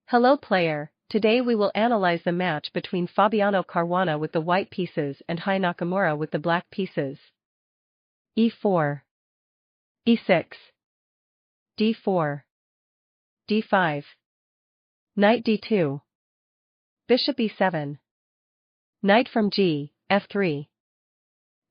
Hello player, today we will analyze the match between Fabiano Caruana with the white pieces and Hi Nakamura with the black pieces. e4, e6, d4, d5, knight d2, bishop e7, knight from g, f3,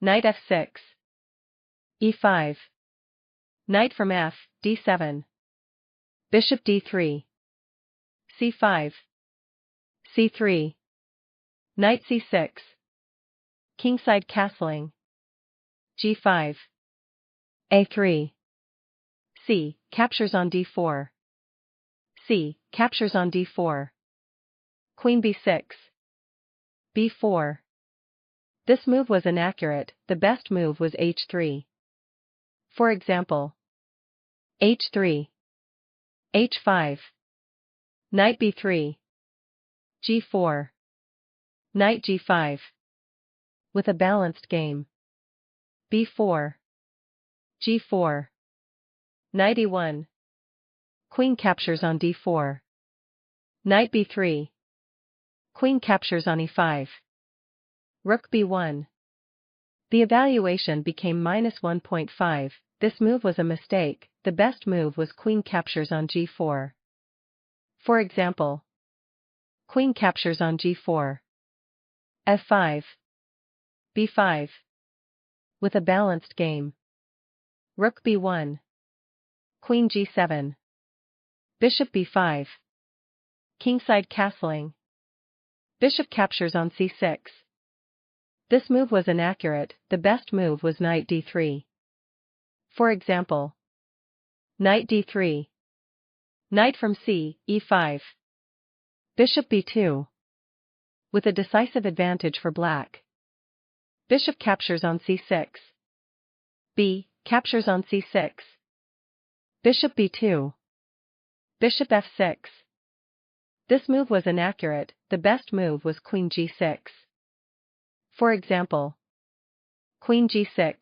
knight f6, e5, knight from f, d7, bishop d3, c5, c3, knight c6, kingside castling, g5, a3, c, captures on d4, c, captures on d4, queen b6, b4. This move was inaccurate, the best move was h3. For example, h3, h5, knight b3, g4, knight g5. With a balanced game. b4, g4, knight e1, queen captures on d4, knight b3, queen captures on e5, rook b1. The evaluation became -1.5, this move was a mistake, the best move was queen captures on g4. For example, queen captures on g4, f5, b5. With a balanced game. Rook b1, queen g7, bishop b5, kingside castling, bishop captures on c6. This move was inaccurate, the best move was knight d3. For example, knight d3, knight from c, e5, bishop b2. With a decisive advantage for black. Bishop captures on c6, b, captures on c6, bishop b2, bishop f6. This move was inaccurate, the best move was queen g6. For example, queen g6,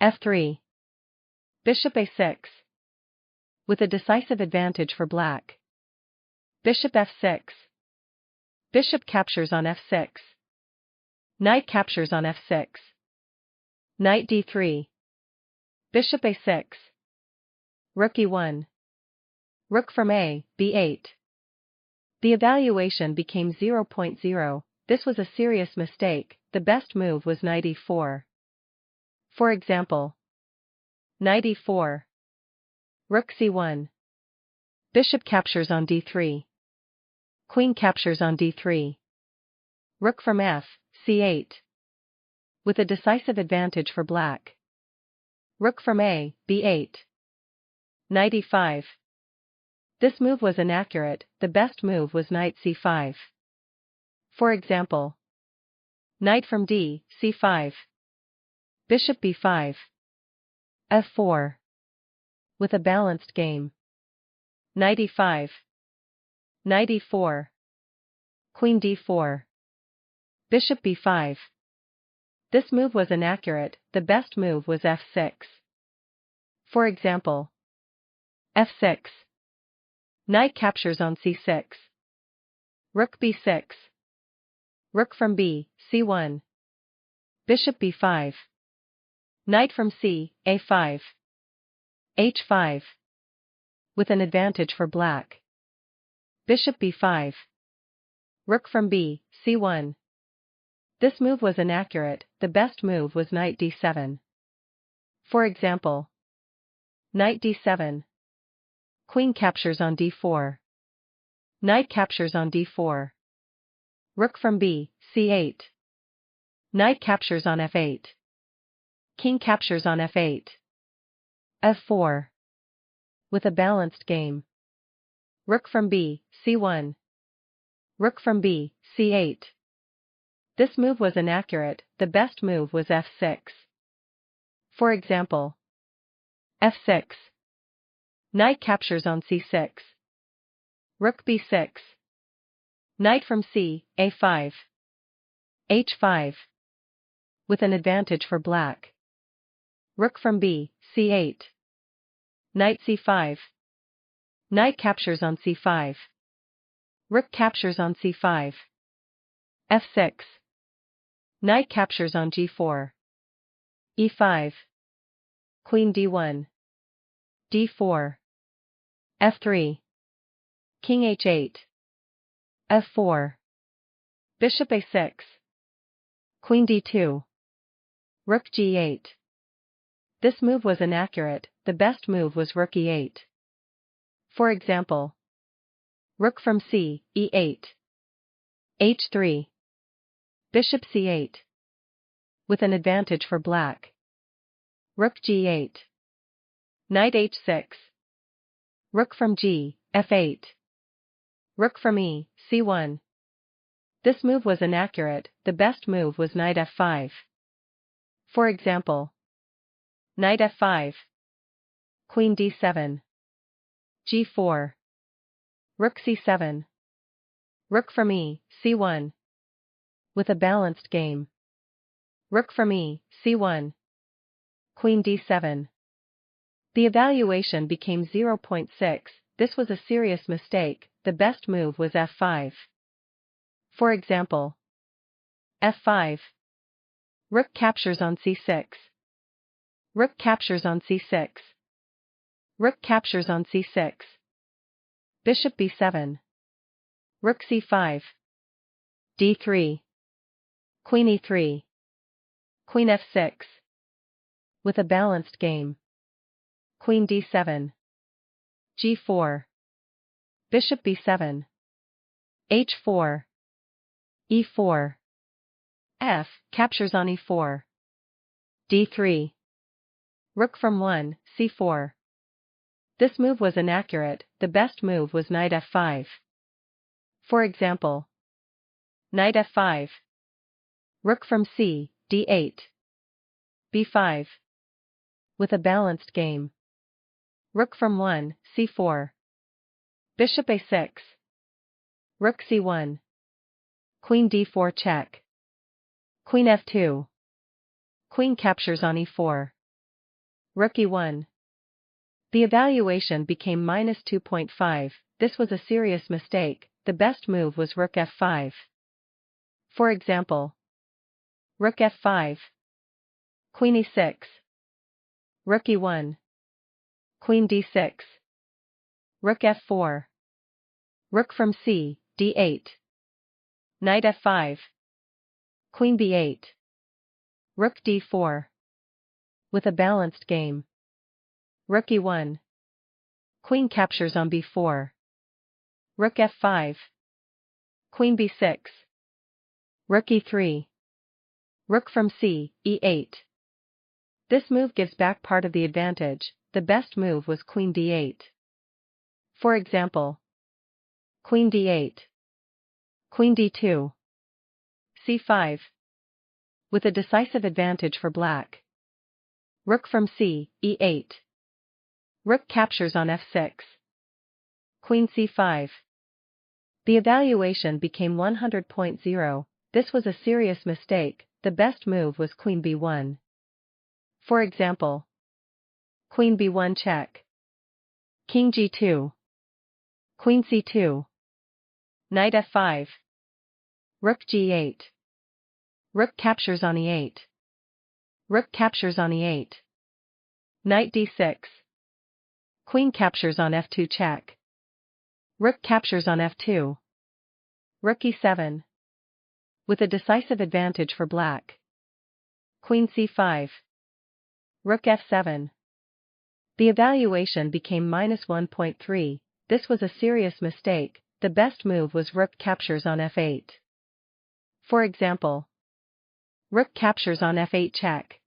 f3, bishop a6. With a decisive advantage for black. Bishop f6, bishop captures on f6, knight captures on f6, knight d3, bishop a6, rook e1, rook from a, b8. The evaluation became 0.0, this was a serious mistake, the best move was knight e4. For example, knight e4, rook c1, bishop captures on d3, queen captures on d3, rook from f, c8. With a decisive advantage for black. Rook from a, b8. Knight e5. This move was inaccurate, the best move was knight c5. For example, knight from d, c5. Bishop b5. f4. With a balanced game. Knight e5. Knight e4. Queen d4. Bishop b5. This move was inaccurate, the best move was f6. For example, f6. Knight captures on c6. Rook b6. Rook from b, c1. Bishop b5. Knight from c, a5. h5. With an advantage for black. Bishop b5. Rook from b, c1. This move was inaccurate, the best move was knight d7. For example, knight d7. Queen captures on d4. Knight captures on d4. Rook from b, c8. Knight captures on f8. King captures on f8. f4. With a balanced game. Rook from b, c1. Rook from b, c8. This move was inaccurate, the best move was f6. For example, f6. Knight captures on c6. Rook b6. Knight from c, a5. h5. With an advantage for black. Rook from b, c8. Knight c5. Knight captures on c5. Rook captures on c5. f6. Knight captures on g4. e5. Queen d1. d4. f3. King h8. f4. Bishop a6. Queen d2. Rook g8. This move was inaccurate, the best move was rook e8. For example, rook from c, e8. h3. Bishop c8. With an advantage for black. Rook g8. Knight h6. Rook from g, f8. Rook from e, c1. This move was inaccurate, the best move was knight f5. For example, knight f5. Queen d7. g4. Rook c7. Rook from e, c1. With a balanced game. Rook from e, c1. Queen d7. The evaluation became 0.6, this was a serious mistake, the best move was f5. For example, f5. Rook captures on c6. Rook captures on c6. Rook captures on c6. Bishop b7. Rook c5. d3. Queen e3. Queen f6. With a balanced game. Queen d7. g4. Bishop b7. h4. e4. f captures on e4. d3. Rook from 1, c4. This move was inaccurate, the best move was knight f5. For example, knight f5. Rook from c, d8. b5. With a balanced game. Rook from 1, c4. Bishop a6. Rook c1. Queen d4 check. Queen f2. Queen captures on e4. Rook e1. The evaluation became -2.5, this was a serious mistake, the best move was rook f5. For example, rook f5. Queen e6. Rook e1. Queen d6. Rook f4. Rook from c, d8. Knight f5. Queen b8. Rook d4. With a balanced game. Rook e1. Queen captures on b4. Rook f5. Queen b6. Rook e3. Rook from c, e8. This move gives back part of the advantage, the best move was queen d8. For example, queen d8. Queen d2. c5. With a decisive advantage for black. Rook from c, e8. Rook captures on f6. Queen c5. The evaluation became 100.0, this was a serious mistake, the best move was queen b1. For example, queen b1 check. King g2. Queen c2. Knight f5. Rook g8. Rook captures on e8. Rook captures on e8. Knight d6. Queen captures on f2 check. Rook captures on f2. Rook e7. With a decisive advantage for black. Queen c5. Rook f7. The evaluation became -1.3, this was a serious mistake, the best move was rook captures on f8. For example, rook captures on f8 check.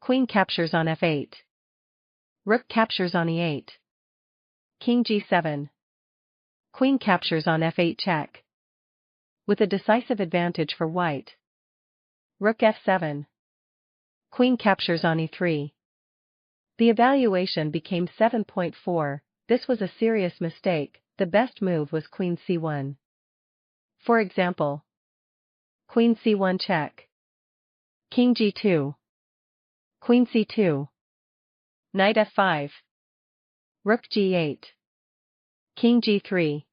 Queen captures on f8. Rook captures on e8. King g7. Queen captures on f8 check. With a decisive advantage for white. Rook f7. Queen captures on e3. The evaluation became 7.4, this was a serious mistake, the best move was queen c1. For example, queen c1 check. King g2. Queen c2. Knight f5. Rook g8. King g3.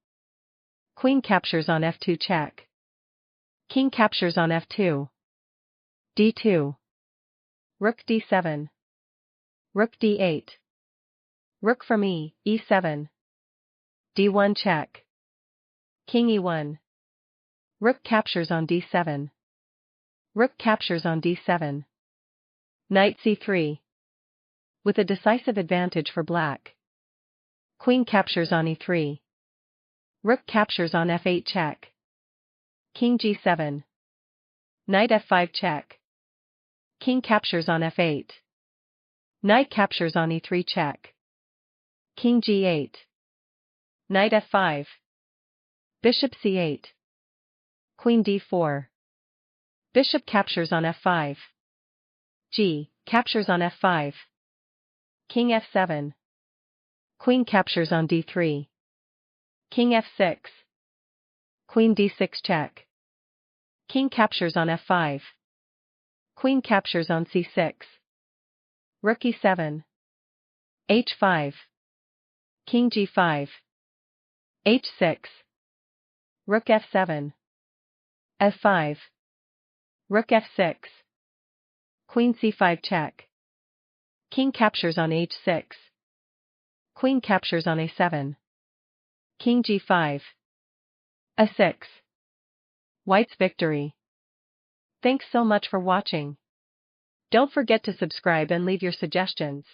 Queen captures on f2 check. King captures on f2. d2. Rook d7. Rook d8. Rook from e7. d1 check. King e1. Rook captures on d7. Rook captures on d7. Knight c3. With a decisive advantage for black. Queen captures on e3. Rook captures on f8 check. King g7. Knight f5 check. King captures on f8. Knight captures on e3 check. King g8. Knight f5. Bishop c8. Queen d4. Bishop captures on f5. G captures on f5. King f7. Queen captures on d3. King f6. Queen d6 check. King captures on f5. Queen captures on c6. Rook e7. h5. King g5. h6. Rook f7. f5. Rook f6. Queen c5 check. King captures on h6. Queen captures on a7. King g5. a6. White's victory. Thanks so much for watching. Don't forget to subscribe and leave your suggestions.